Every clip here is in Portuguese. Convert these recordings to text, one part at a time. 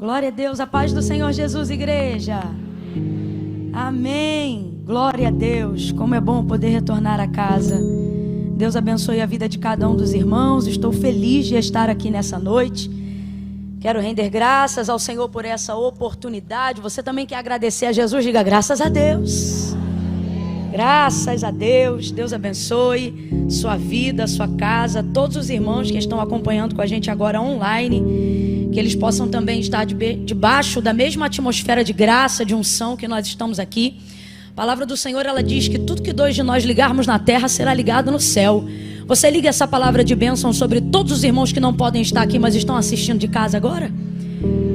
Glória a Deus, a paz do Senhor Jesus, igreja. Amém. Glória a Deus. Como é bom poder retornar a casa. Deus abençoe a vida de cada um dos irmãos. Estou feliz de estar aqui nessa noite. Quero render graças ao Senhor por essa oportunidade. Você também quer agradecer a Jesus? Diga graças a Deus. Graças a Deus. Deus abençoe sua vida, sua casa, todos os irmãos que estão acompanhando com a gente agora online, que eles possam também estar debaixo da mesma atmosfera de graça, de unção que nós estamos aqui. A palavra do Senhor, ela diz que tudo que dois de nós ligarmos na terra será ligado no céu. Você liga essa palavra de bênção sobre todos os irmãos que não podem estar aqui, mas estão assistindo de casa agora?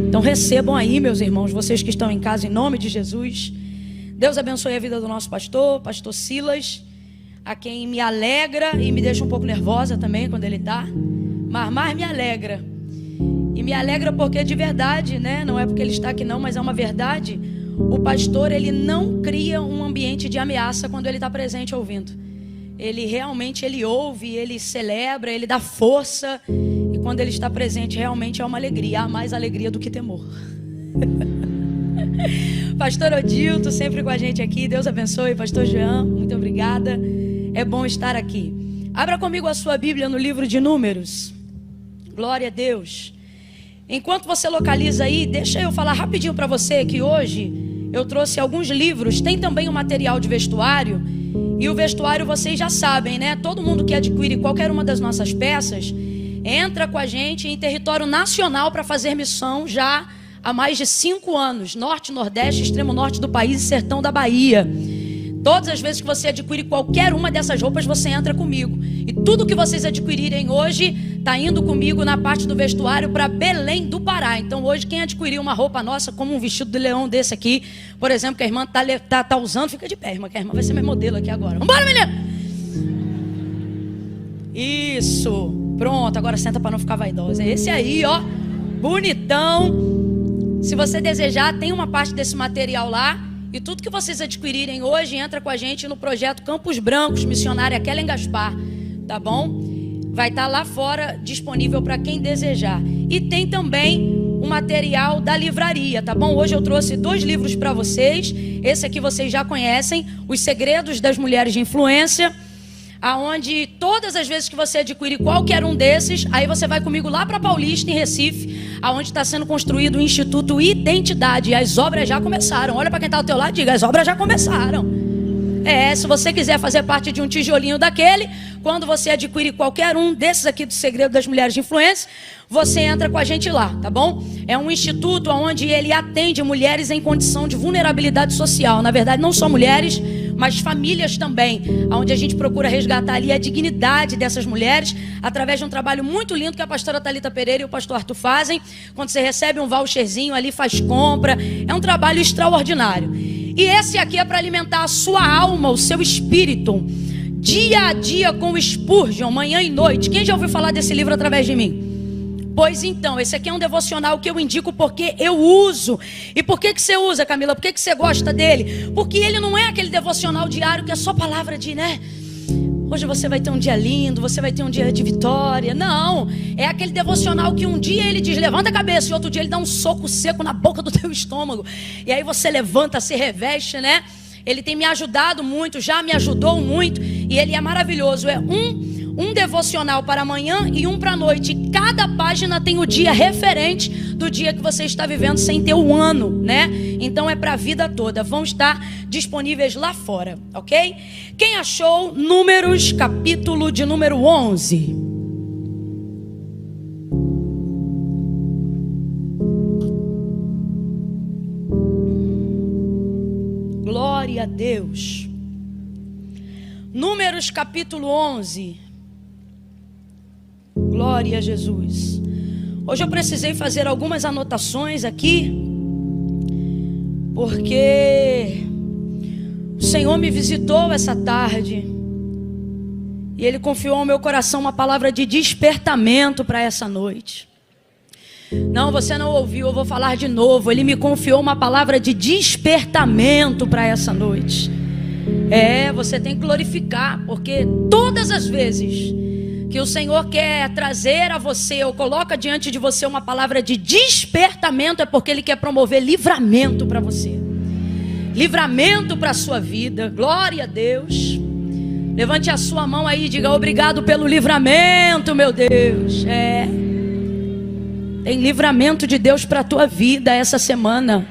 Então recebam aí, meus irmãos, vocês que estão em casa, em nome de Jesus. Deus abençoe a vida do nosso pastor Silas, a quem me alegra e me deixa um pouco nervosa também quando ele está, mas mais me alegra. E me alegra porque de verdade, né? Não é porque ele está aqui não, mas é uma verdade. O pastor, ele não cria um ambiente de ameaça quando ele está presente ouvindo. Ele realmente, ele ouve, ele celebra, ele dá força. E quando ele está presente, realmente é uma alegria. Há mais alegria do que temor. Pastor Odilto, sempre com a gente aqui. Deus abençoe. Pastor Jean, muito obrigada. É bom estar aqui. Abra comigo a sua Bíblia no livro de Números. Glória a Deus. Enquanto você localiza aí, deixa eu falar rapidinho para você que hoje eu trouxe alguns livros. Tem também o material de vestuário. E o vestuário vocês já sabem, né? Todo mundo que adquire qualquer uma das nossas peças entra com a gente em território nacional para fazer missão já há mais de 5 anos. Norte, Nordeste, extremo norte do país e sertão da Bahia. Todas as vezes que você adquire qualquer uma dessas roupas, você entra comigo. E tudo que vocês adquirirem hoje está indo comigo na parte do vestuário para Belém do Pará. Então hoje quem adquirir uma roupa nossa, como um vestido de leão desse aqui, por exemplo, que a irmã tá usando, fica de pé, irmã, que a irmã vai ser meu modelo aqui agora. Vambora, menina! Isso, pronto, agora senta para não ficar vaidosa. Esse aí, ó, bonitão. Se você desejar, tem uma parte desse material lá. E tudo que vocês adquirirem hoje, entra com a gente no projeto Campos Brancos, missionária Kellen Gaspar, tá bom? Vai estar lá fora disponível para quem desejar. E tem também o material da livraria, tá bom? Hoje eu trouxe 2 livros para vocês. Esse aqui vocês já conhecem, Os Segredos das Mulheres de Influência, aonde todas as vezes que você adquirir qualquer um desses, aí você vai comigo lá para Paulista, em Recife, aonde está sendo construído o Instituto Identidade. E as obras já começaram. Olha para quem está ao teu lado e diga, as obras já começaram. Se você quiser fazer parte de um tijolinho daquele, quando você adquirir qualquer um desses aqui do Segredo das Mulheres de Influência, você entra com a gente lá, tá bom? É um instituto onde ele atende mulheres em condição de vulnerabilidade social. Na verdade, não só mulheres, mas famílias também, onde a gente procura resgatar ali a dignidade dessas mulheres, através de um trabalho muito lindo que a pastora Thalita Pereira e o pastor Arthur fazem. Quando você recebe um voucherzinho ali, faz compra, é um trabalho extraordinário. E esse aqui é para alimentar a sua alma, o seu espírito, dia a dia com o Spurgeon, manhã e noite. Quem já ouviu falar desse livro através de mim? Pois então, esse aqui é um devocional que eu indico porque eu uso. E por que você usa, Camila? Por que você gosta dele? Porque ele não é aquele devocional diário que é só palavra de, né? Hoje você vai ter um dia lindo, você vai ter um dia de vitória. Não, é aquele devocional que um dia ele diz, levanta a cabeça, e outro dia ele dá um soco seco na boca do teu estômago. E aí você levanta, se reveste, né? Ele tem me ajudado muito, já me ajudou muito. E ele é maravilhoso, é um devocional para amanhã e um para a noite. E cada página tem o dia referente do dia que você está vivendo sem ter o ano, né? Então é para a vida toda. Vão estar disponíveis lá fora, ok? Quem achou Números, capítulo de número 11? Glória a Deus. Números, capítulo 11. Glória a Jesus. Hoje eu precisei fazer algumas anotações aqui, porque o Senhor me visitou essa tarde e Ele confiou ao meu coração uma palavra de despertamento para essa noite. Não, você não ouviu, eu vou falar de novo. Ele me confiou uma palavra de despertamento para essa noite. Você tem que glorificar, porque todas as vezes que o Senhor quer trazer a você, ou coloca diante de você uma palavra de despertamento, é porque Ele quer promover livramento para você. Livramento para a sua vida. Glória a Deus. Levante a sua mão aí e diga: obrigado pelo livramento, meu Deus. Tem livramento de Deus para a tua vida essa semana.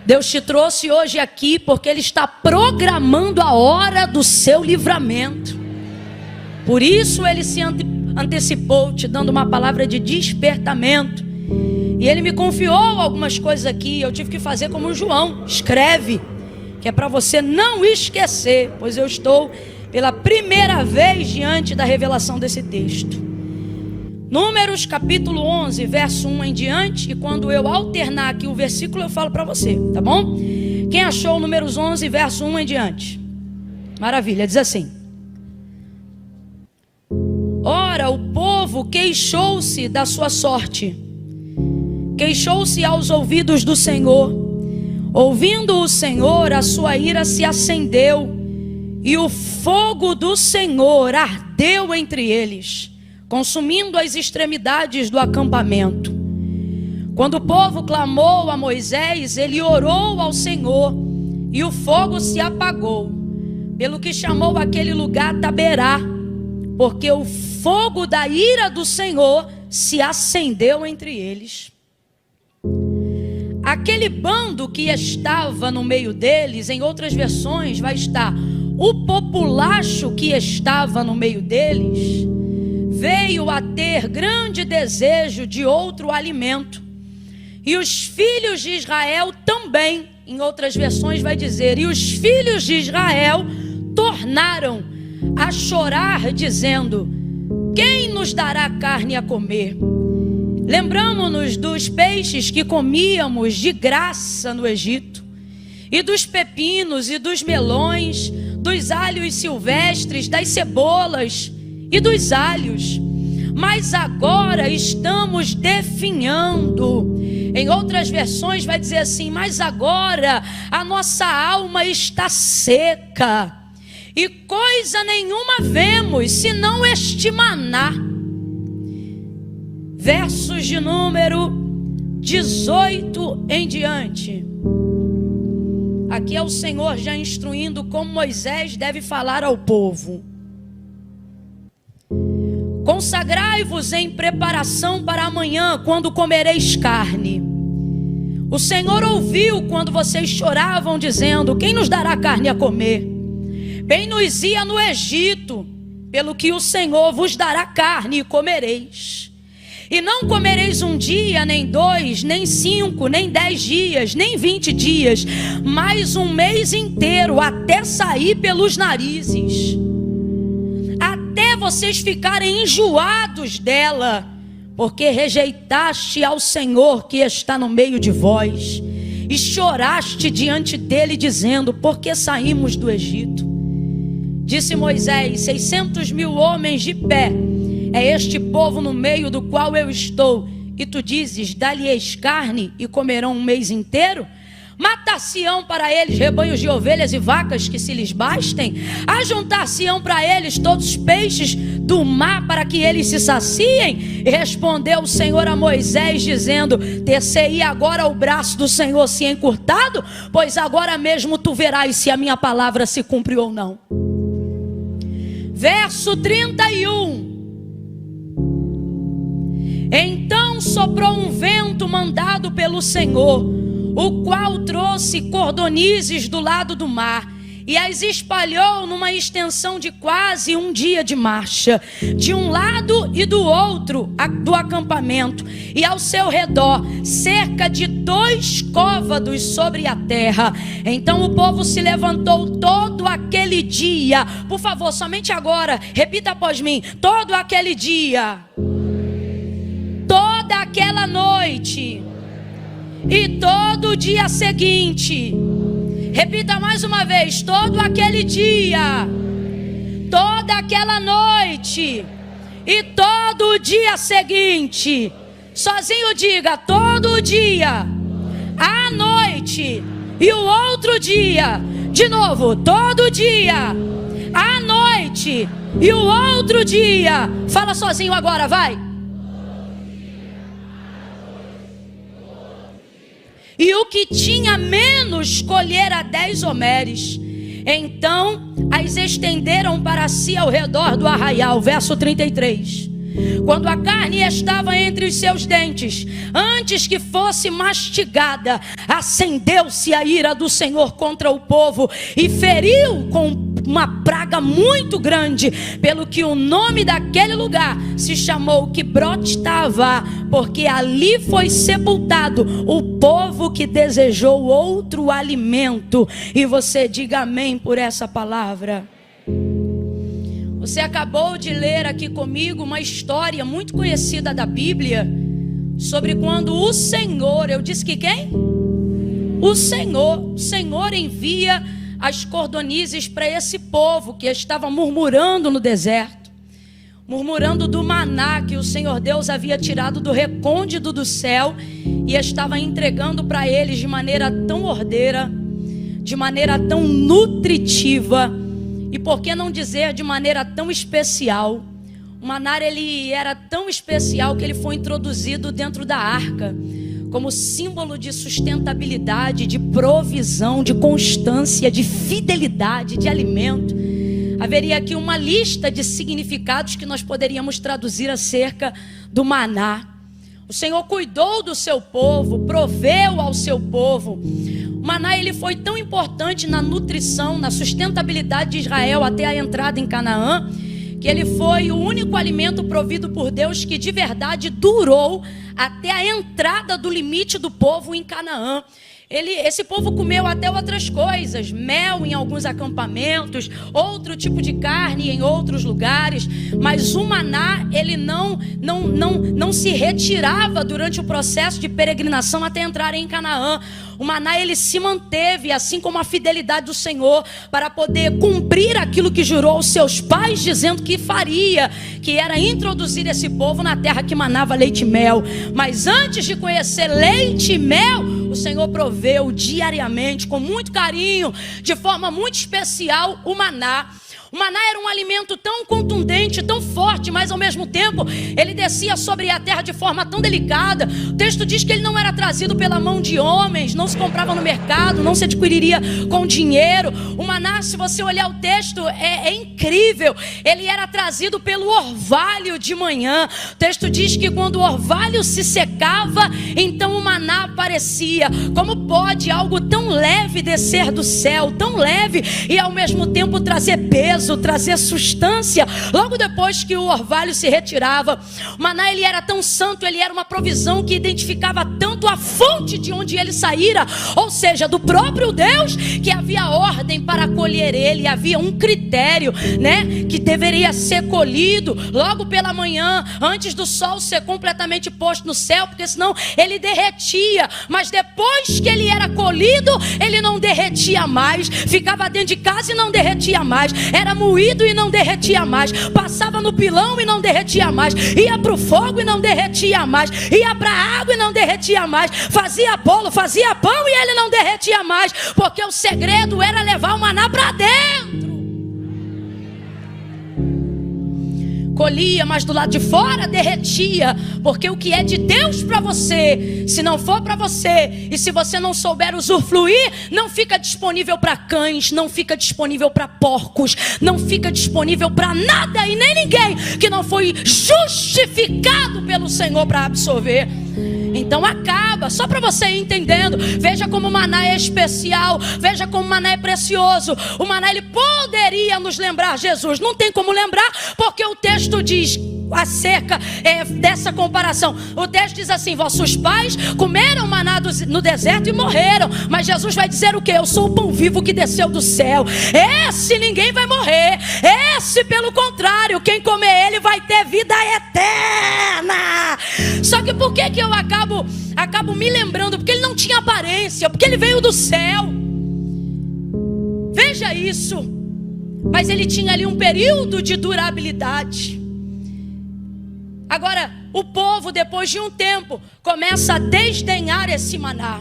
Deus te trouxe hoje aqui porque Ele está programando a hora do seu livramento. Por isso Ele se antecipou, te dando uma palavra de despertamento. E Ele me confiou algumas coisas aqui. Eu tive que fazer como o João: escreve, que é para você não esquecer, pois eu estou pela primeira vez diante da revelação desse texto. Números capítulo 11, verso 1 em diante. E quando eu alternar aqui o versículo, eu falo para você, tá bom? Quem achou Números 11, verso 1 em diante? Maravilha, diz assim: ora, o povo queixou-se da sua sorte, queixou-se aos ouvidos do Senhor. Ouvindo o Senhor, a sua ira se acendeu, e o fogo do Senhor ardeu entre eles, consumindo as extremidades do acampamento. Quando o povo clamou a Moisés, ele orou ao Senhor, e o fogo se apagou, pelo que chamou aquele lugar Taberá, porque o fogo da ira do Senhor se acendeu entre eles. Aquele bando que estava no meio deles, em outras versões vai estar: o populacho que estava no meio deles veio a ter grande desejo de outro alimento. E os filhos de Israel também, em outras versões vai dizer: e os filhos de Israel tornaram a chorar, dizendo: quem nos dará carne a comer? Lembramos-nos dos peixes que comíamos de graça no Egito, e dos pepinos e dos melões, dos alhos silvestres, das cebolas e dos alhos. Mas agora estamos definhando. Em outras versões vai dizer assim: mas agora a nossa alma está seca, e coisa nenhuma vemos, senão este maná. Versos de número 18 em diante. Aqui é o Senhor já instruindo como Moisés deve falar ao povo. Consagrai-vos em preparação para amanhã, quando comereis carne. O Senhor ouviu quando vocês choravam, dizendo: quem nos dará carne a comer? Bem nos ia no Egito, pelo que o Senhor vos dará carne e comereis. E não comereis um dia, nem 2, nem 5, nem 10 dias, nem 20 dias, mas um mês inteiro, até sair pelos narizes, até vocês ficarem enjoados dela, porque rejeitaste ao Senhor que está no meio de vós, e choraste diante dele, dizendo: por que saímos do Egito? Disse Moisés: 600.000 homens de pé é este povo no meio do qual eu estou, e tu dizes: dá-lhes carne e comerão um mês inteiro? Matar-se-ão para eles rebanhos de ovelhas e vacas que se lhes bastem? Ajuntar-se-ão para eles todos os peixes do mar para que eles se saciem? E respondeu o Senhor a Moisés, dizendo: ter-se-ia agora o braço do Senhor se encurtado? Pois agora mesmo tu verás se a minha palavra se cumpre ou não. Verso 31. Então soprou um vento mandado pelo Senhor, o qual trouxe cordonizes do lado do mar, e as espalhou numa extensão de quase um dia de marcha, de um lado e do outro do acampamento, e ao seu redor cerca de 2 côvados sobre a terra. Então o povo se levantou todo aquele dia. Por favor, somente agora, repita após mim: todo aquele dia, toda aquela noite e todo o dia seguinte. Repita mais uma vez: todo aquele dia, toda aquela noite e todo o dia seguinte. Sozinho diga: todo o dia, a noite e o outro dia. De novo: todo dia, a noite carne. E o outro dia, fala sozinho agora, vai. E o que tinha menos colhera 10 homeres. Então as estenderam para si ao redor do arraial. Verso 33. Quando a carne estava entre os seus dentes, antes que fosse mastigada, acendeu-se a ira do Senhor contra o povo e feriu com uma praga muito grande, pelo que o nome daquele lugar se chamou Quibrote-Tavá, porque ali foi sepultado o povo que desejou outro alimento. E você diga amém por essa palavra. Você acabou de ler aqui comigo uma história muito conhecida da Bíblia, sobre quando o Senhor, eu disse que quem? O Senhor envia as cordonizes para esse povo que estava murmurando no deserto, murmurando do maná que o Senhor Deus havia tirado do recôndito do céu e estava entregando para eles de maneira tão ordeira, de maneira tão nutritiva, e por que não dizer de maneira tão especial. O maná, ele era tão especial que ele foi introduzido dentro da arca, como símbolo de sustentabilidade, de provisão, de constância, de fidelidade, de alimento. Haveria aqui uma lista de significados que nós poderíamos traduzir acerca do maná. O Senhor cuidou do seu povo, proveu ao seu povo. O maná, ele foi tão importante na nutrição, na sustentabilidade de Israel até a entrada em Canaã, que ele foi o único alimento provido por Deus que de verdade durou até a entrada do limite do povo em Canaã. Esse povo comeu até outras coisas, mel em alguns acampamentos, outro tipo de carne em outros lugares, mas o maná, ele não se retirava durante o processo de peregrinação até entrar em Canaã. O maná, ele se manteve, assim como a fidelidade do Senhor, para poder cumprir aquilo que jurou aos seus pais, dizendo que faria, que era introduzir esse povo na terra que manava leite e mel. Mas antes de conhecer leite e mel, o Senhor proveu diariamente, com muito carinho, de forma muito especial, o maná. O maná era um alimento tão contundente, tão forte, mas ao mesmo tempo ele descia sobre a terra de forma tão delicada. O texto diz que ele não era trazido pela mão de homens, não se comprava no mercado, não se adquiriria com dinheiro. O maná, se você olhar o texto, é incrível. Ele era trazido pelo orvalho de manhã. O texto diz que quando o orvalho se secava, então o maná aparecia. Como pode algo tão leve descer do céu, tão leve, e ao mesmo tempo trazer peso, trazer substância? Logo depois que o orvalho se retirava, o maná, ele era tão santo, ele era uma provisão que identificava tanto a fonte de onde ele saíra, ou seja, do próprio Deus, que havia ordem para colher ele, havia um critério, né, que deveria ser colhido logo pela manhã, antes do sol ser completamente posto no céu, porque senão ele derretia. Mas depois que ele era colhido, ele não derretia mais, ficava dentro de casa e não derretia mais, era moído e não derretia mais, passava no pilão e não derretia mais, ia para o fogo e não derretia mais, ia para a água e não derretia mais, fazia bolo, fazia pão e ele não derretia mais, porque o segredo era levar o maná para dentro. Colhia, mas do lado de fora derretia, porque o que é de Deus para você, se não for para você, e se você não souber usufruir, não fica disponível para cães, não fica disponível para porcos, não fica disponível para nada e nem ninguém que não foi justificado pelo Senhor para absorver. Então acaba, só para você ir entendendo. Veja como o maná é especial, veja como o maná é precioso. O maná, ele poderia nos lembrar Jesus, não tem como lembrar, porque o texto diz acerca dessa comparação. O texto diz assim: vossos pais comeram maná no deserto e morreram, mas Jesus vai dizer o quê? Eu sou o pão vivo que desceu do céu. Esse ninguém vai morrer, esse pelo contrário, quem comer ele vai ter vida eterna. Só que por que eu acabo me lembrando? Porque ele não tinha aparência, porque ele veio do céu. Veja isso. Mas ele tinha ali um período de durabilidade. Agora, o povo, depois de um tempo, começa a desdenhar esse maná.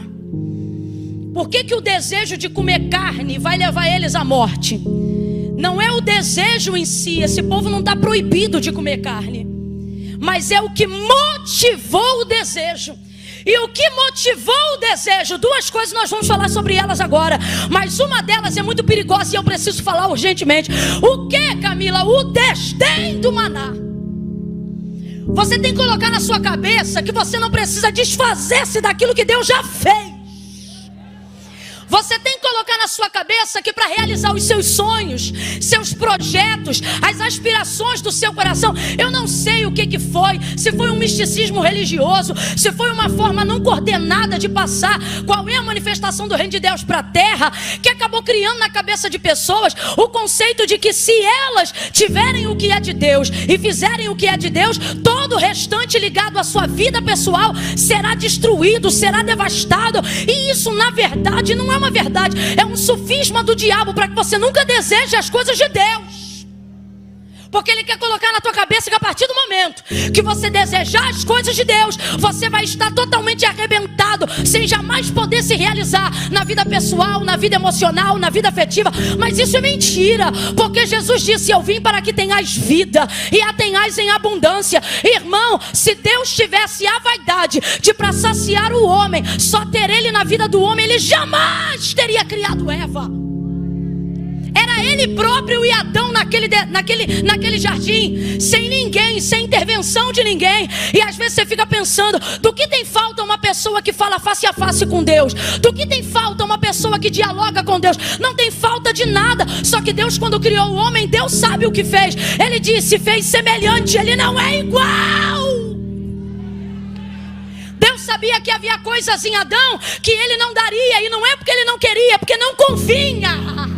Por que o desejo de comer carne vai levar eles à morte? não é o desejo em si. Esse povo não está proibido de comer carne, mas é o que motivou o desejo. E o que motivou o desejo? Duas coisas nós vamos falar sobre elas agora, mas uma delas é muito perigosa e eu preciso falar urgentemente. O que, Camila? O desdém do maná. Você tem que colocar na sua cabeça que você não precisa desfazer-se daquilo que Deus já fez. Você tem que colocar na sua cabeça que para realizar os seus sonhos, seus projetos, as aspirações do seu coração, eu não sei o que foi, se foi um misticismo religioso, se foi uma forma não coordenada de passar qual é a manifestação do reino de Deus para a terra, que acabou criando na cabeça de pessoas o conceito de que se elas tiverem o que é de Deus e fizerem o que é de Deus, todo o restante ligado à sua vida pessoal será destruído, será devastado. E isso na verdade não é uma verdade, é um sofisma do diabo para que você nunca deseje as coisas de Deus, porque ele quer colocar na tua cabeça que a partir do momento que você desejar as coisas de Deus, você vai estar totalmente arrebentado, sem jamais poder se realizar na vida pessoal, na vida emocional, na vida afetiva. Mas isso é mentira, porque Jesus disse: eu vim para que tenhais vida e a tenhais em abundância. Irmão, se Deus tivesse a vaidade de para saciar o homem, só ter ele na vida do homem, ele jamais teria criado Eva. Era ele próprio e Adão naquele jardim, sem ninguém, sem intervenção de ninguém. E às vezes você fica pensando: do que tem falta uma pessoa que fala face a face com Deus? Do que tem falta uma pessoa que dialoga com Deus? Não tem falta de nada. Só que Deus, quando criou o homem, Deus sabe o que fez. Ele disse: fez semelhante, ele não é igual. Deus sabia que havia coisas em Adão que ele não daria, e não é porque ele não queria, é porque não convinha.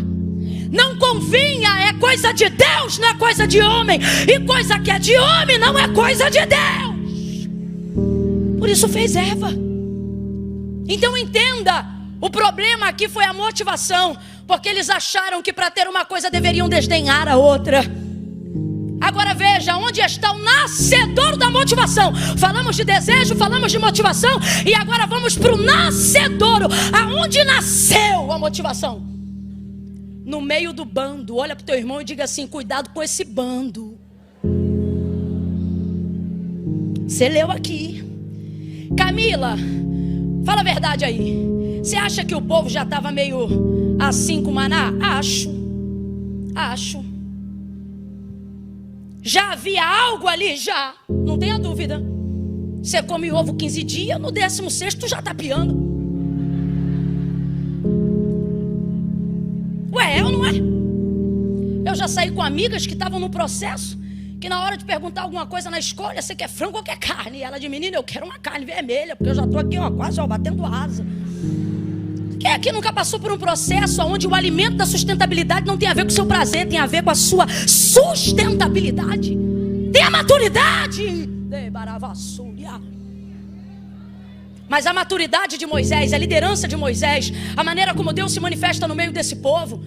Não convinha, é coisa de Deus, não é coisa de homem. E coisa que é de homem não é coisa de Deus. Por isso fez Eva. Então entenda, o problema aqui foi a motivação, porque eles acharam que para ter uma coisa deveriam desdenhar a outra. Agora veja, onde está o nascedor da motivação? Falamos de desejo, falamos de motivação, e agora vamos para o nascedouro. Aonde nasceu a motivação? No meio do bando. Olha para o teu irmão e diga assim: cuidado com esse bando. Você leu aqui. Camila, fala a verdade aí. Você acha que o povo já estava meio assim com maná? Acho. Já havia algo ali? Já. Não tenha dúvida. Você come ovo 15 dias, no 16º tu já está piando. Ué, é ou não é? Eu já saí com amigas que estavam no processo, que na hora de perguntar alguma coisa na escolha: você quer frango ou quer carne? E ela de: menina, eu quero uma carne vermelha, porque eu já estou aqui quase batendo asa. Quem aqui nunca passou por um processo onde o alimento da sustentabilidade não tem a ver com o seu prazer, tem a ver com a sua sustentabilidade? Tem a maturidade. Mas a maturidade de Moisés, a liderança de Moisés, a maneira como Deus se manifesta no meio desse povo,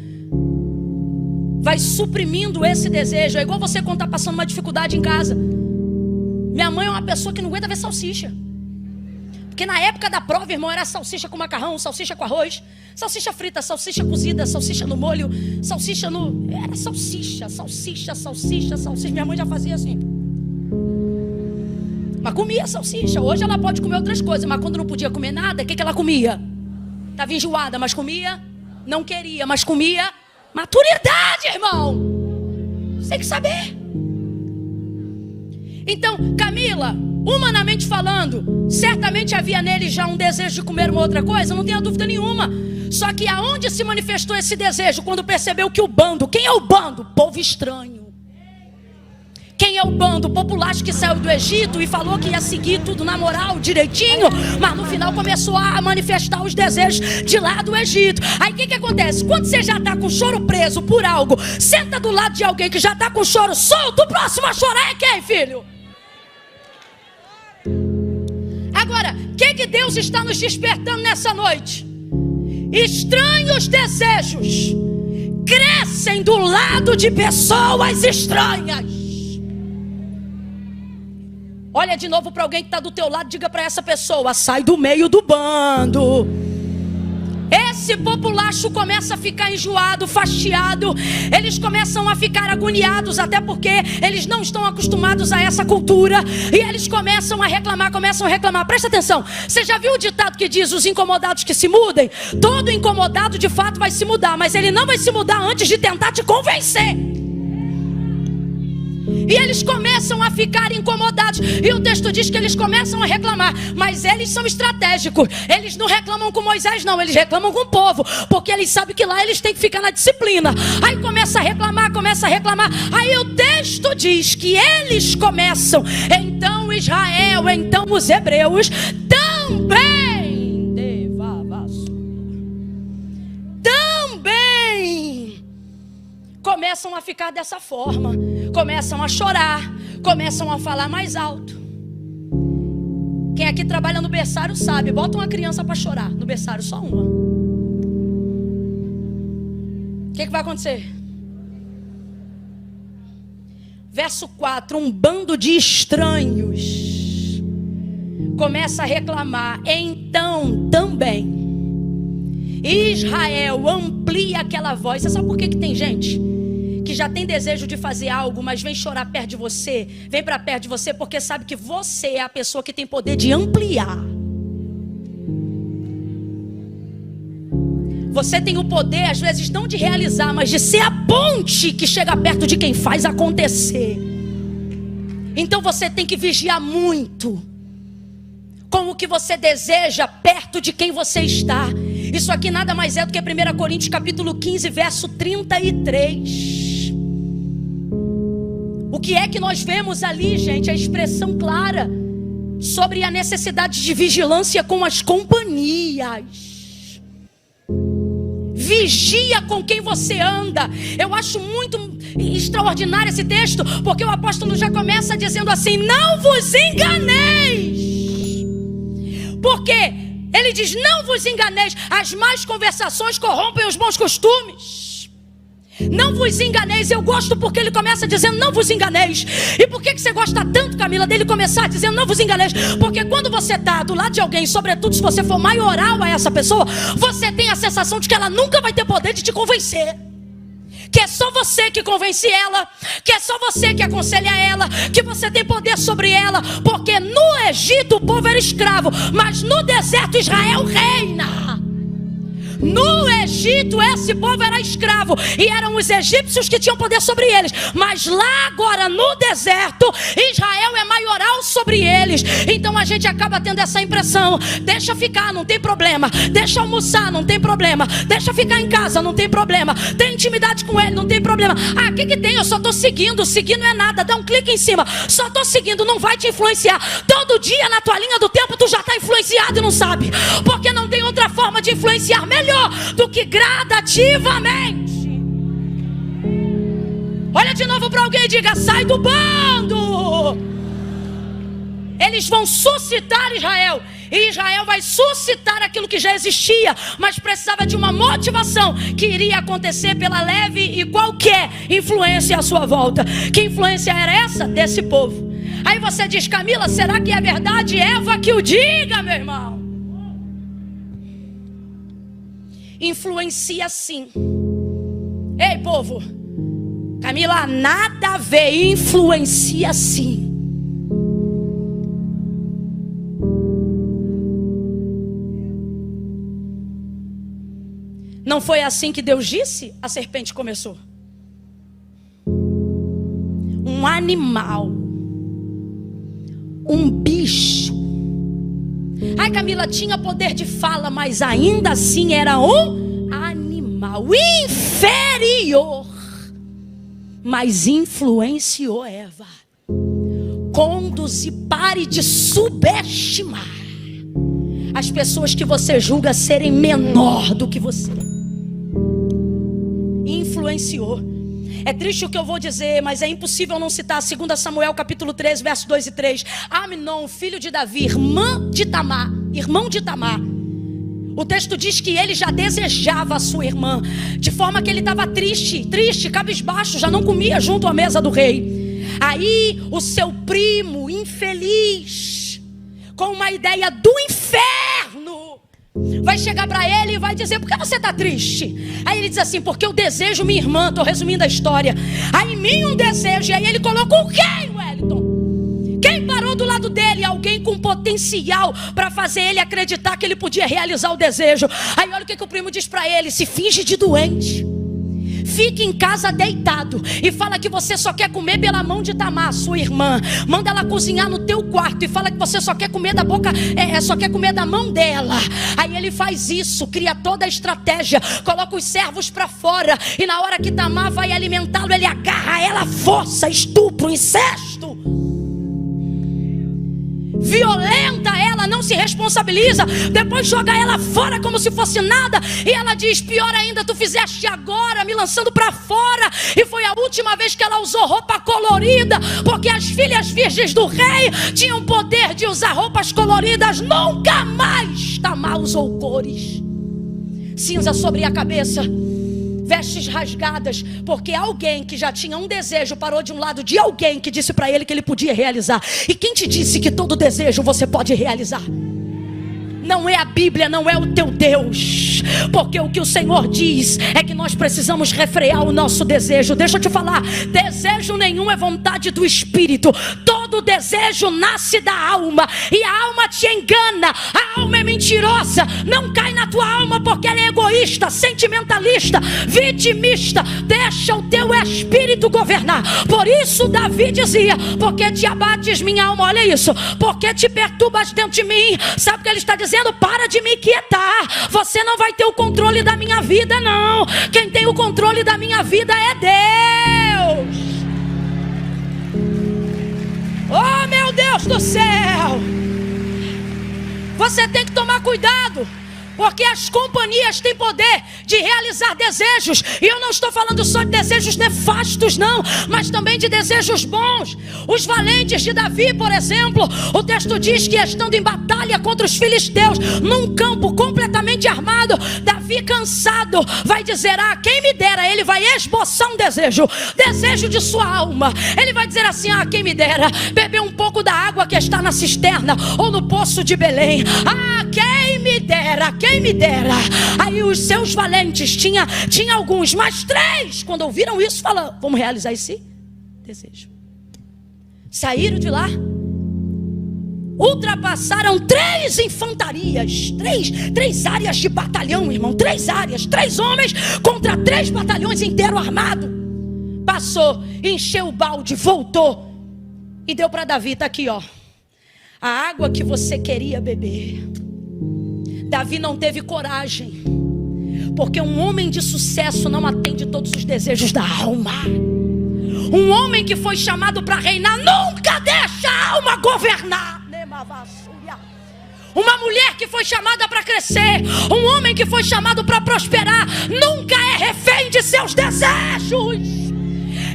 vai suprimindo esse desejo. É igual você quando está passando uma dificuldade em casa. Minha mãe é uma pessoa que não aguenta ver salsicha, porque na época da prova, irmão, era salsicha com macarrão, salsicha com arroz, salsicha frita, salsicha cozida, salsicha no molho, salsicha no... Era salsicha. Minha mãe já fazia assim. Mas comia salsicha. Hoje ela pode comer outras coisas, mas quando não podia comer nada, o que ela comia? Estava enjoada, mas comia. Não queria, mas comia. Maturidade, irmão. Você tem que saber. Então, Camila, humanamente falando, certamente havia nele já um desejo de comer uma outra coisa, não tenha dúvida nenhuma. Só que aonde se manifestou esse desejo? Quando percebeu que o bando... Quem é o bando? Povo estranho. Quem é o bando? O populacho que saiu do Egito e falou que ia seguir tudo na moral, direitinho, mas no final começou a manifestar os desejos de lá do Egito. Aí o que acontece? Quando você já está com o choro preso por algo, senta do lado de alguém que já está com o choro solto, o próximo a chorar é quem, filho? Agora, o que Deus está nos despertando nessa noite? Estranhos desejos crescem do lado de pessoas estranhas. Olha de novo para alguém que está do teu lado, diga para essa pessoa: sai do meio do bando. esse populacho começa a ficar enjoado, fastiado. Eles começam a ficar agoniados, até porque eles não estão acostumados a essa cultura. E eles começam a reclamar. Presta atenção, você já viu o ditado que diz: os incomodados que se mudem? Todo incomodado de fato vai se mudar, mas ele não vai se mudar antes de tentar te convencer. E eles começam a ficar incomodados. E o texto diz que eles começam a reclamar. Mas eles são estratégicos. Eles não reclamam com Moisés, não. Eles reclamam com o povo, porque eles sabem que lá eles têm que ficar na disciplina. Aí começa a reclamar. Aí o texto diz que eles começam. Então Israel, então os hebreus também começam a ficar dessa forma. Começam a chorar, começam a falar mais alto. Quem aqui trabalha no berçário sabe, bota uma criança para chorar no berçário, só uma. O que vai acontecer? Verso 4, um bando de estranhos começa a reclamar. Então também Israel amplia aquela voz. Você sabe por que tem gente que já tem desejo de fazer algo, mas vem chorar perto de você, vem para perto de você, porque sabe que você é a pessoa que tem poder de ampliar. Você tem o poder, às vezes, não de realizar, mas de ser a ponte que chega perto de quem faz acontecer. Então você tem que vigiar muito com o que você deseja perto de quem você está. Isso aqui nada mais é do que 1 Coríntios capítulo 15, verso 33. O que é que nós vemos ali, gente? A expressão clara sobre a necessidade de vigilância com as companhias. Vigia com quem você anda. Eu acho muito extraordinário esse texto, porque o apóstolo já começa dizendo assim: não vos enganeis. Porque ele diz: não vos enganeis, as más conversações corrompem os bons costumes. Não vos enganeis. Eu gosto porque ele começa dizendo: não vos enganeis. E por que você gosta tanto, Camila, dele começar dizendo: não vos enganeis? Porque quando você está do lado de alguém, sobretudo se você for maioral a essa pessoa, você tem a sensação de que ela nunca vai ter poder de te convencer. Que é só você que convence ela, que é só você que aconselha ela, que você tem poder sobre ela. Porque no Egito o povo era escravo, mas no deserto Israel reina. No Egito esse povo era escravo e eram os egípcios que tinham poder sobre eles. Mas lá agora no deserto Israel é maioral sobre eles. Então a gente acaba tendo essa impressão: deixa ficar, não tem problema. Deixa almoçar, não tem problema. Deixa ficar em casa, não tem problema. Tem intimidade com ele, não tem problema. Ah, o que tem? Eu só estou seguindo. Seguir não é nada, dá um clique em cima. Só estou seguindo, não vai te influenciar. Todo dia na tua linha do tempo tu já está influenciado e não sabe. Porque não tem outra forma de influenciar melhor do que gradativamente. Olha de novo para alguém e diga: sai do bando. Eles vão suscitar Israel, e Israel vai suscitar aquilo que já existia, mas precisava de uma motivação que iria acontecer pela leve e qualquer influência à sua volta. Que influência era essa? Desse povo. Aí você diz: Camila, será que é verdade? Eva que o diga, meu irmão. Influencia sim. Ei, povo, Camila, nada a ver. Influencia sim. Não foi assim que Deus disse? A serpente começou. Um animal, um bicho. Ai, Camila, tinha poder de fala, mas ainda assim era um animal inferior, mas influenciou Eva. Conduze, pare de subestimar as pessoas que você julga serem menor do que você. Influenciou. É triste o que eu vou dizer, mas é impossível não citar 2 Samuel capítulo 13, versos 2 e 3. Amnon, filho de Davi, irmão de Tamar. O texto diz que ele já desejava a sua irmã, de forma que ele estava triste, cabisbaixo, já não comia junto à mesa do rei. Aí o seu primo infeliz, com uma ideia do inferno, vai chegar para ele e vai dizer: por que você está triste? Aí ele diz assim: porque eu desejo minha irmã. Estou resumindo a história. Aí em mim um desejo. E aí ele colocou quem, Wellington? Quem parou do lado dele? Alguém com potencial para fazer ele acreditar que ele podia realizar o desejo. Aí olha o que o primo diz para ele: se finge de doente, fique em casa deitado e fala que você só quer comer pela mão de Tamar, sua irmã. Manda ela cozinhar no teu quarto e fala que você só quer comer da boca, só quer comer da mão dela. Aí ele faz isso, cria toda a estratégia, coloca os servos para fora, e na hora que Tamar vai alimentá-lo, ele agarra ela à força, estupro, incesto, violenta ela, não se responsabiliza, depois joga ela fora como se fosse nada. E ela diz: pior ainda, tu fizeste agora me lançando para fora. E foi a última vez que ela usou roupa colorida, porque as filhas virgens do rei tinham poder de usar roupas coloridas. Nunca mais Tamar usou cores. Cinza sobre a cabeça, vestes rasgadas, porque alguém que já tinha um desejo parou de um lado de alguém que disse para ele que ele podia realizar. E quem te disse que todo desejo você pode realizar? Não é a Bíblia, não é o teu Deus. Porque o que o Senhor diz é que nós precisamos refrear o nosso desejo. Deixa eu te falar, desejo nenhum é vontade do Espírito. Todo desejo nasce da alma, e a alma te engana. A alma é mentirosa. Não cai na tua alma, porque ela é egoísta, sentimentalista, vitimista. Deixa o teu espírito governar. Por isso Davi dizia: porque te abates minha alma, olha isso, porque te perturbas dentro de mim. Sabe o que ele está dizendo? Para de me quietar. Você não vai ter o controle da minha vida, não. Quem tem o controle da minha vida é Deus. Oh, meu Deus do céu. Você tem que tomar cuidado, porque as companhias têm poder de realizar desejos. E eu não estou falando só de desejos nefastos, não, mas também de desejos bons. Os valentes de Davi, por exemplo, o texto diz que estando em batalha contra os filisteus, num campo completamente armado, Davi, cansado, vai dizer: ah, quem me dera. Ele vai esboçar um desejo de sua alma. Ele vai dizer assim: ah, quem me dera beber um pouco da água que está na cisterna ou no poço de Belém. Ah, quem me dera, quem me dera. Aí os seus valentes, tinha alguns, mas 3, quando ouviram isso, falaram: vamos realizar esse desejo. Saíram de lá, ultrapassaram 3 infantarias, 3 áreas de batalhão, irmão. 3 áreas, 3 homens contra 3 batalhões inteiros armados. Passou, encheu o balde, voltou e deu para Davi: tá aqui, ó, a água que você queria beber. Davi não teve coragem, porque um homem de sucesso não atende todos os desejos da alma. Um homem que foi chamado para reinar nunca deixa a alma governar. Uma mulher que foi chamada para crescer, um homem que foi chamado para prosperar, nunca é refém de seus desejos.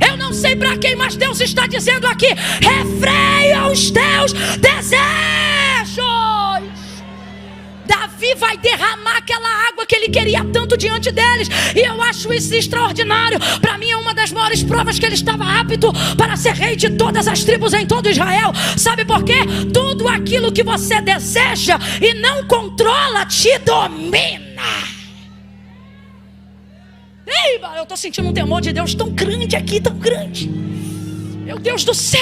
Eu não sei para quem, mas Deus está dizendo aqui: refreia os teus desejos. Davi vai derramar aquela água que ele queria tanto diante deles. E eu acho isso extraordinário. Para mim é uma das maiores provas que ele estava apto para ser rei de todas as tribos em todo Israel. Sabe por quê? Tudo aquilo que você deseja e não controla te domina. Ei, eu estou sentindo um temor de Deus tão grande aqui, tão grande. Meu Deus do céu.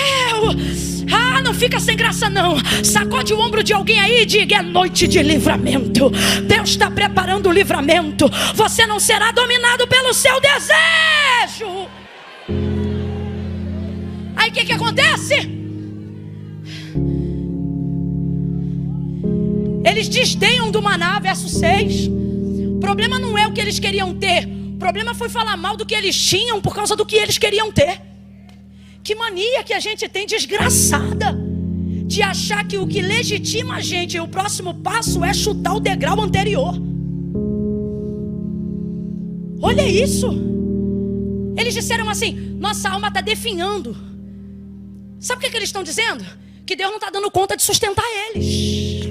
Ah, não fica sem graça não. Sacode o ombro de alguém aí e diga: é noite de livramento. Deus está preparando o livramento. Você não será dominado pelo seu desejo. Aí o que acontece? Eles desdenham do maná, verso 6. O problema não é o que eles queriam ter. O problema foi falar mal do que eles tinham por causa do que eles queriam ter. Que mania que a gente tem desgraçada de achar que o que legitima a gente, o próximo passo é chutar o degrau anterior. Olha isso. Eles disseram assim: nossa alma está definhando. Sabe o que eles estão dizendo? Que Deus não está dando conta de sustentar eles.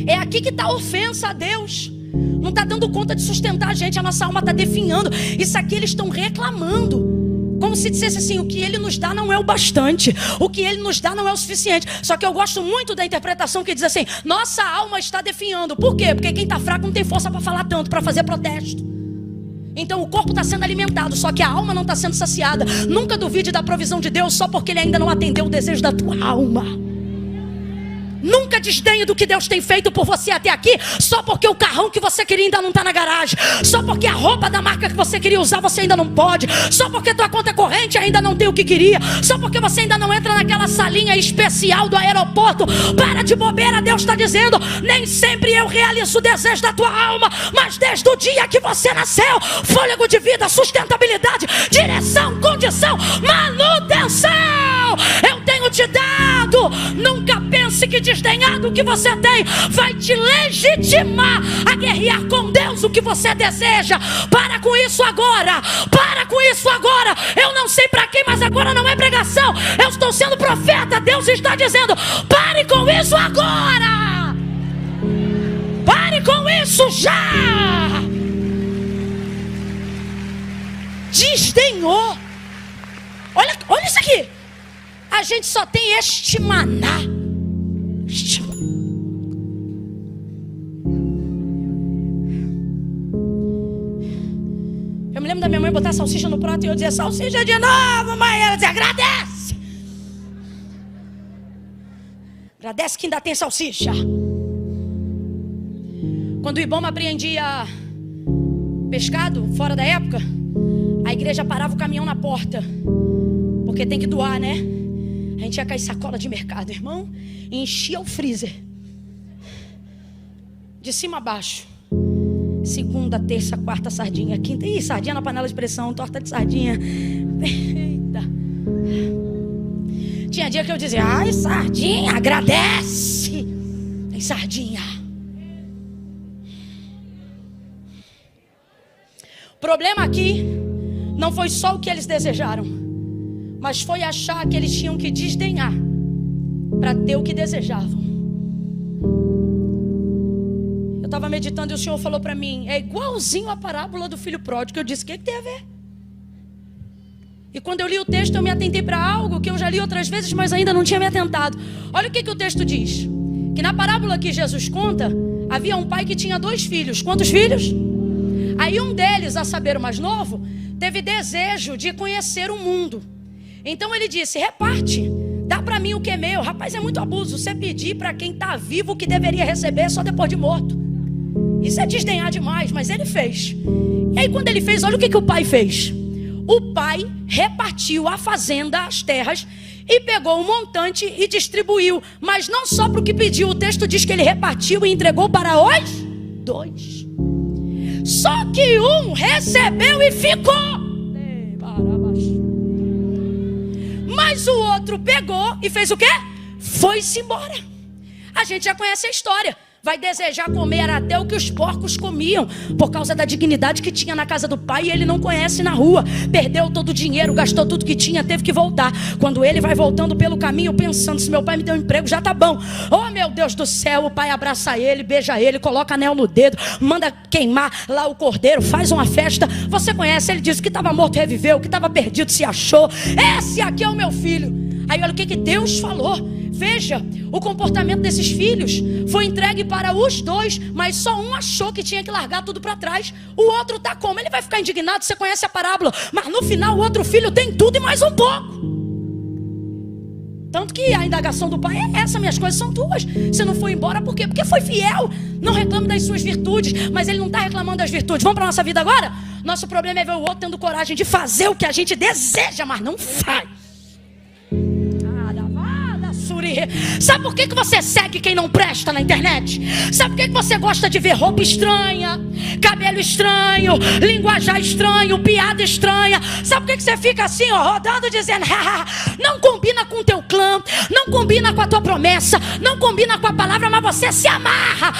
É aqui que está a ofensa a Deus. Não está dando conta de sustentar a gente. A nossa alma está definhando. Isso aqui eles estão reclamando. Como se dissesse assim: o que Ele nos dá não é o bastante, o que Ele nos dá não é o suficiente. Só que eu gosto muito da interpretação que diz assim: nossa alma está definhando. Por quê? Porque quem está fraco não tem força para falar tanto, para fazer protesto. Então o corpo está sendo alimentado, só que a alma não está sendo saciada. Nunca duvide da provisão de Deus só porque Ele ainda não atendeu o desejo da tua alma. Nunca desdenhe do que Deus tem feito por você até aqui, só porque o carrão que você queria ainda não está na garagem, só porque a roupa da marca que você queria usar você ainda não pode, só porque tua conta corrente ainda não tem o que queria, só porque você ainda não entra naquela salinha especial do aeroporto. Para de bobeira, Deus está dizendo: nem sempre eu realizo o desejo da tua alma, mas desde o dia que você nasceu, fôlego de vida, sustentabilidade, direção, condição, manutenção, eu tenho te dado. Nunca pense que desdenhar do que você tem vai te legitimar a guerrear com Deus o que você deseja. Para com isso agora, para com isso agora. Eu não sei para quem, mas agora não é pregação, eu estou sendo profeta. Deus está dizendo: pare com isso agora, pare com isso já. Desdenhou. Olha isso aqui. A gente só tem este maná. Eu me lembro da minha mãe botar salsicha no prato e eu dizia: salsicha de novo, mãe. Ela dizia: agradece. Agradece que ainda tem salsicha. Quando o Ibama apreendia pescado fora da época, a igreja parava o caminhão na porta, porque tem que doar, né? A gente ia cair sacola de mercado, irmão, e enchia o freezer de cima a baixo. Segunda, terça, quarta, sardinha. Quinta, sardinha na panela de pressão, torta de sardinha. Eita. Tinha dia que eu dizia: ai, sardinha, agradece. Tem sardinha. O problema aqui não foi só o que eles desejaram, mas foi achar que eles tinham que desdenhar para ter o que desejavam. Eu estava meditando e o Senhor falou para mim: é igualzinho a parábola do filho pródigo. Eu disse: o que tem a ver? E quando eu li o texto, eu me atentei para algo que eu já li outras vezes, mas ainda não tinha me atentado. Olha o que o texto diz: que na parábola que Jesus conta, havia um pai que tinha 2 filhos. Quantos filhos? Aí um deles, a saber, o mais novo, teve desejo de conhecer o mundo. Então ele disse: reparte, dá para mim o que é meu. Rapaz, é muito abuso você pedir para quem está vivo o que deveria receber só depois de morto. Isso é desdenhar demais, mas ele fez. E aí quando ele fez, olha o que o pai fez. O pai repartiu a fazenda, as terras, e pegou um montante e distribuiu. Mas não só para o que pediu, o texto diz que ele repartiu e entregou para os 2. Só que um recebeu e ficou, mas o outro pegou e fez o quê? Foi-se embora. A gente já conhece a história. Vai desejar comer até o que os porcos comiam, por causa da dignidade que tinha na casa do pai, e ele não conhece na rua. Perdeu todo o dinheiro, gastou tudo que tinha, teve que voltar. Quando ele vai voltando pelo caminho, pensando: se meu pai me deu um emprego, já tá bom. Oh meu Deus do céu, o pai abraça ele, beija ele, coloca anel no dedo, manda queimar lá o cordeiro, faz uma festa. Você conhece, ele disse que estava morto, reviveu, que estava perdido, se achou. Esse aqui é o meu filho. Aí olha o que Deus falou. Veja, o comportamento desses filhos foi entregue para os 2, mas só um achou que tinha que largar tudo para trás. O outro está como? Ele vai ficar indignado, você conhece a parábola. Mas no final o outro filho tem tudo e mais um pouco. Tanto que a indagação do pai é essa: minhas coisas são tuas. Você não foi embora por quê? Porque foi fiel. Não reclame das suas virtudes, mas ele não está reclamando das virtudes. Vamos para a nossa vida agora? Nosso problema é ver o outro tendo coragem de fazer o que a gente deseja, mas não faz. Sabe por que você segue quem não presta na internet? Sabe por que você gosta de ver roupa estranha, cabelo estranho, linguajar estranho, piada estranha? Sabe por que você fica assim, ó, rodando, dizendo: não combina com o teu clã, não combina com a tua promessa, não combina com a palavra, mas você se amarra.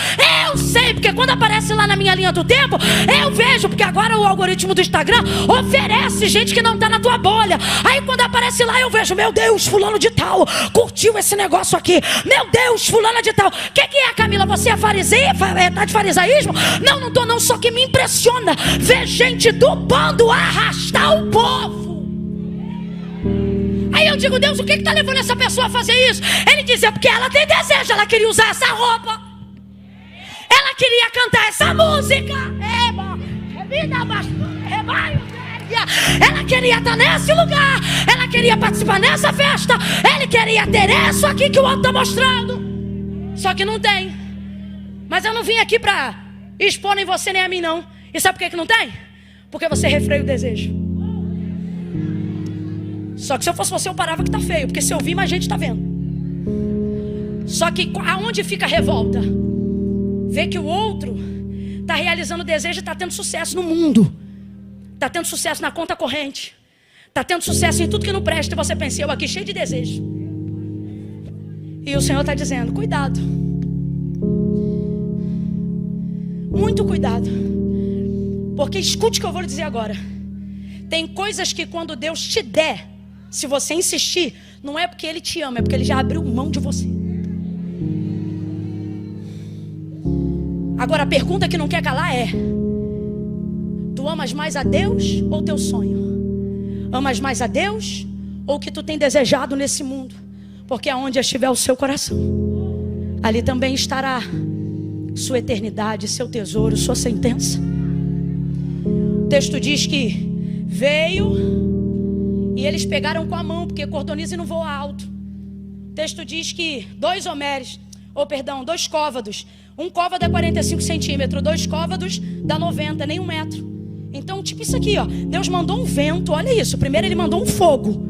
Eu sei, porque quando aparece lá na minha linha do tempo, eu vejo, porque agora o algoritmo do Instagram oferece gente que não está na tua bolha. Aí quando aparece lá, eu vejo: meu Deus, fulano de tal curtiu esse negócio aqui. Meu Deus, fulana de tal. O que é, Camila? Você é fariseia? Tá de farisaísmo? Não tô não. Só que me impressiona ver gente do bando arrastar o povo. Aí eu digo, Deus, o que está levando essa pessoa a fazer isso? Ele dizia, porque ela tem desejo, ela queria usar essa roupa, ela queria cantar essa música, ela queria estar nesse lugar, ela queria participar nessa festa, ele queria ter isso aqui que o outro está mostrando. Só que não tem. Mas eu não vim aqui para expor nem você nem a mim não. E sabe por que não tem? Porque você refreia o desejo. Só que se eu fosse você eu parava que tá feio, porque se eu vi mais gente tá vendo. Só que aonde fica a revolta? Ver que o outro tá realizando o desejo e tá tendo sucesso no mundo, tá tendo sucesso na conta corrente, tá tendo sucesso em tudo que não presta. E você pensa, eu aqui cheio de desejo. E o Senhor está dizendo, cuidado. Muito cuidado. Porque escute o que eu vou lhe dizer agora. Tem coisas que quando Deus te der, se você insistir, não é porque Ele te ama, é porque Ele já abriu mão de você. Agora a pergunta que não quer calar é: tu amas mais a Deus ou teu sonho? Amas mais a Deus ou o que tu tem desejado nesse mundo? Porque aonde estiver o seu coração, ali também estará sua eternidade, seu tesouro, sua sentença. O texto diz que veio e eles pegaram com a mão, porque cordonize não voa alto. O texto diz que 2 côvados. Um côvado é 45 centímetros, 2 côvados dá 90, nem 1 metro. Então, tipo isso aqui, ó. Deus mandou um vento, olha isso. Primeiro ele mandou um fogo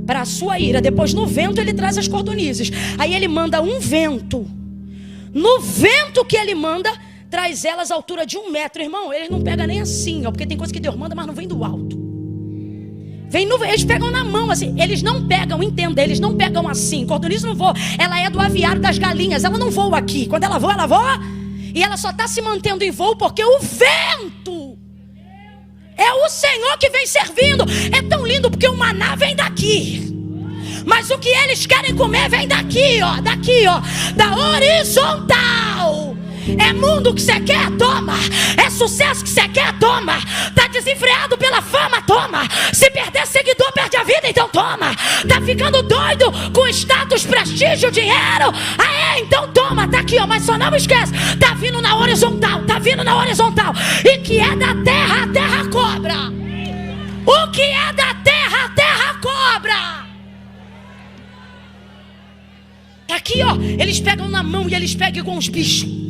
para a sua ira. Depois no vento ele traz as cordonizes. Aí ele manda um vento. No vento que ele manda, traz elas à altura de 1 metro. Irmão, eles não pegam nem assim, ó. Porque tem coisa que Deus manda, mas não vem do alto. Eles pegam na mão assim. Eles não pegam, entenda, eles não pegam assim. Cordoniza não voa. Ela é do aviário das galinhas. Ela não voa aqui. Quando ela voa. E ela só está se mantendo em voo porque o vento é o Senhor que vem servindo. É tão lindo porque o maná vem daqui. Mas o que eles querem comer vem daqui, ó. Daqui, ó. Da horizontal. É mundo que você quer? Toma. É sucesso que você quer? Toma. Tá desenfreado pela fama? Toma. Se perder seguidor, perde a vida? Então toma. Tá ficando doido com status, prestígio, dinheiro? Então toma. Tá aqui, ó. Mas só não esquece. Tá vindo na horizontal. Tá vindo na horizontal. E que é da terra, a terra cobra. O que é da terra, a terra cobra. Tá aqui, ó. Eles pegam na mão e eles pegam com os bichos.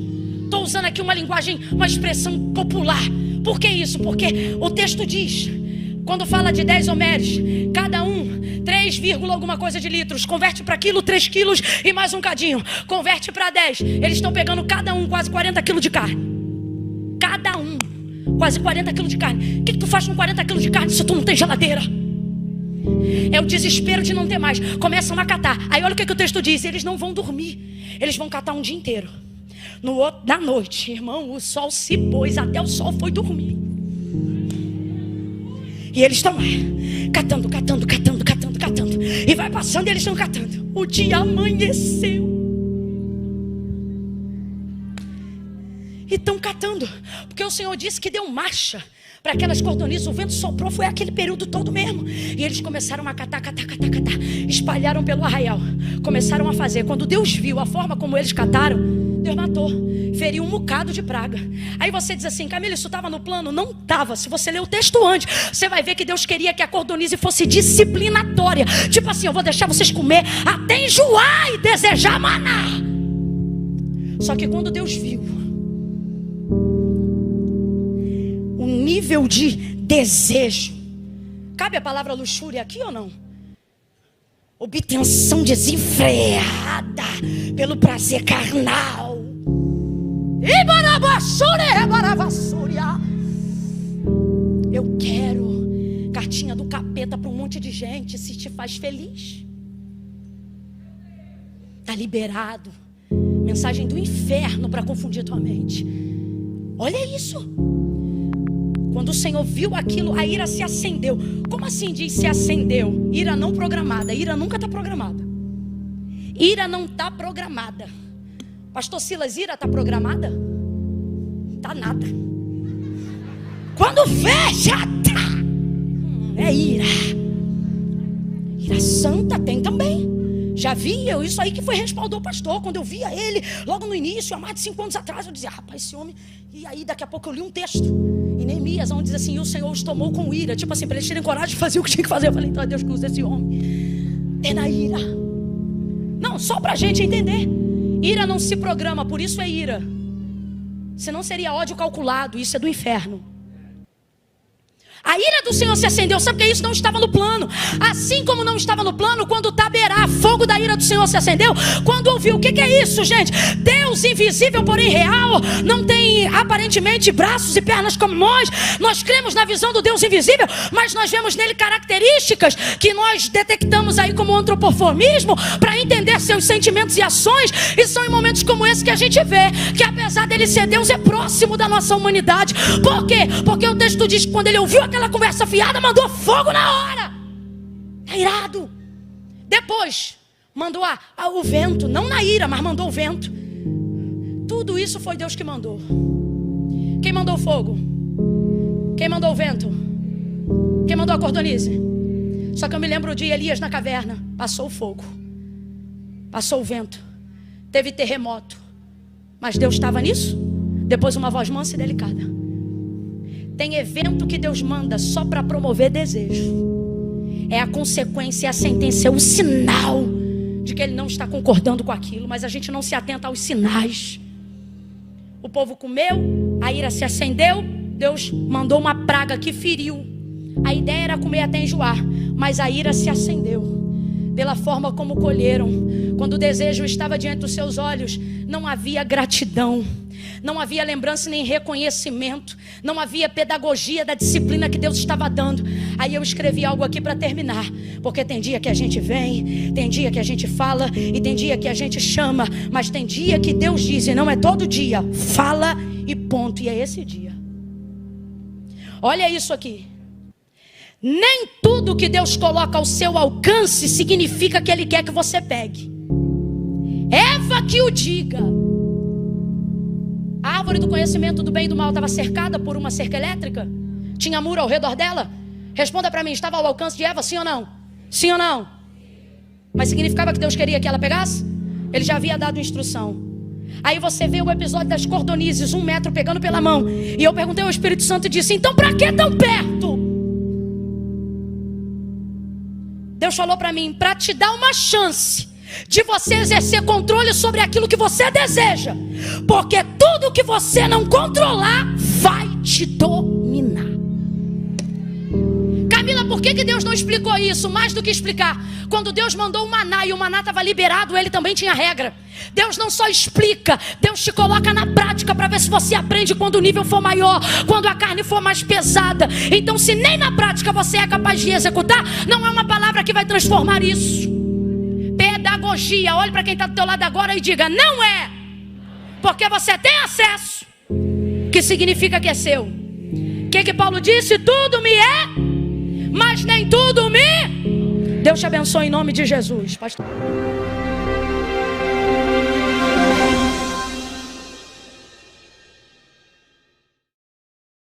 Estou usando aqui uma linguagem, uma expressão popular. Por que isso? Porque o texto diz, quando fala de 10 homeres, cada um 3, alguma coisa de litros, converte para quilo, 3 quilos e mais um cadinho, converte para 10. Eles estão pegando cada um quase 40 quilos de carne. Cada um quase 40 quilos de carne. O que tu faz com 40 quilos de carne se tu não tem geladeira? É o desespero de não ter mais. Começam a catar. Aí olha o que o texto diz, eles não vão dormir. Eles vão catar um dia inteiro. No outro, da noite, irmão, o sol se pôs, até o sol foi dormir. E eles estão lá, catando. E vai passando e eles estão catando. O dia amanheceu. E estão catando, porque o Senhor disse que deu marcha para aquelas cordonizes. O vento soprou, foi aquele período todo mesmo. E eles começaram a catar. Espalharam pelo arraial. Começaram a fazer. Quando Deus viu a forma como eles cataram, Deus matou, feriu um bocado de praga. Aí você diz assim, Camila, isso estava no plano? Não estava. Se você ler o texto antes, você vai ver que Deus queria que a cordonize fosse disciplinatória. Tipo assim, eu vou deixar vocês comer até enjoar e desejar maná. Só que quando Deus viu o nível de desejo, cabe a palavra luxúria aqui ou não? Obtenção desenfreada pelo prazer carnal. Eu quero cartinha do capeta para um monte de gente. Se te faz feliz, tá liberado. Mensagem do inferno para confundir tua mente. Olha isso. Quando o Senhor viu aquilo, a ira se acendeu. Como assim diz se acendeu? Ira não programada. Ira nunca está programada. Ira não está programada. Pastor Silas, ira está programada? Está nada. Quando vê, já está. É ira. Ira santa tem também. Já vi eu, isso aí que foi respaldou o pastor. Quando eu via ele, logo no início, há mais de 5 anos atrás, eu dizia, rapaz, esse homem... E aí daqui a pouco eu li um texto em Neemias, onde diz assim, e o Senhor os tomou com ira. Tipo assim, para eles terem coragem de fazer o que tinha que fazer. Eu falei, então é Deus que usa esse homem. É na ira. Não, só pra gente entender. Ira não se programa, por isso é ira. Senão seria ódio calculado, isso é do inferno. A ira do Senhor se acendeu, sabe que isso não estava no plano. Assim como não estava no plano, quando o Taberá, fogo da ira do Senhor se acendeu. Quando ouviu, o que é isso, gente? Deus invisível, porém real, não tem aparentemente braços e pernas como nós. Nós cremos na visão do Deus invisível, mas nós vemos nele características que nós detectamos aí como antropoformismo, para entender seus sentimentos e ações. E são em momentos como esse que a gente vê que apesar dele ser Deus, é próximo da nossa humanidade. Por quê? Porque o texto diz que quando ele ouviu aquela conversa fiada, mandou fogo na hora. É irado. Depois mandou o vento, não na ira, mas mandou o vento. Tudo isso foi Deus que mandou. Quem mandou o fogo? Quem mandou o vento? Quem mandou a cordonize? Só que eu me lembro de Elias na caverna. Passou o fogo, passou o vento, teve terremoto, mas Deus estava nisso. Depois uma voz mansa e delicada. Tem evento que Deus manda só para promover desejo. É a consequência, é a sentença, é o sinal de que ele não está concordando com aquilo. Mas a gente não se atenta aos sinais. O povo comeu, a ira se acendeu, Deus mandou uma praga que feriu. A ideia era comer até enjoar, mas a ira se acendeu. Pela forma como colheram. Quando o desejo estava diante dos seus olhos, não havia gratidão, não havia lembrança nem reconhecimento, não havia pedagogia da disciplina que Deus estava dando. Aí eu escrevi algo aqui para terminar, porque tem dia que a gente vem, tem dia que a gente fala, e tem dia que a gente chama, mas tem dia que Deus diz, e não é todo dia, fala e ponto, e é esse dia. Olha isso aqui. Nem tudo que Deus coloca ao seu alcance significa que Ele quer que você pegue. Eva que o diga. A árvore do conhecimento do bem e do mal estava cercada por uma cerca elétrica? Tinha muro ao redor dela? Responda para mim, estava ao alcance de Eva, sim ou não? Sim ou não? Mas significava que Deus queria que ela pegasse? Ele já havia dado instrução. Aí você vê o episódio das cordonizes, 1 metro pegando pela mão. E eu perguntei ao Espírito Santo e disse, então para que tão perto? Deus falou para mim, para te dar uma chance de você exercer controle sobre aquilo que você deseja. Porque tudo que você não controlar vai te dominar. Camila, por que Deus não explicou isso? Mais do que explicar, quando Deus mandou o maná e o maná estava liberado, ele também tinha regra. Deus não só explica, Deus te coloca na prática para ver se você aprende quando o nível for maior, quando a carne for mais pesada. Então se nem na prática você é capaz de executar, não é uma palavra que vai transformar isso. Pedagogia, olhe para quem está do teu lado agora e diga, não é, porque você tem acesso, que significa que é seu. O que Paulo disse? Tudo me é, mas nem tudo me... Deus te abençoe em nome de Jesus, pastor.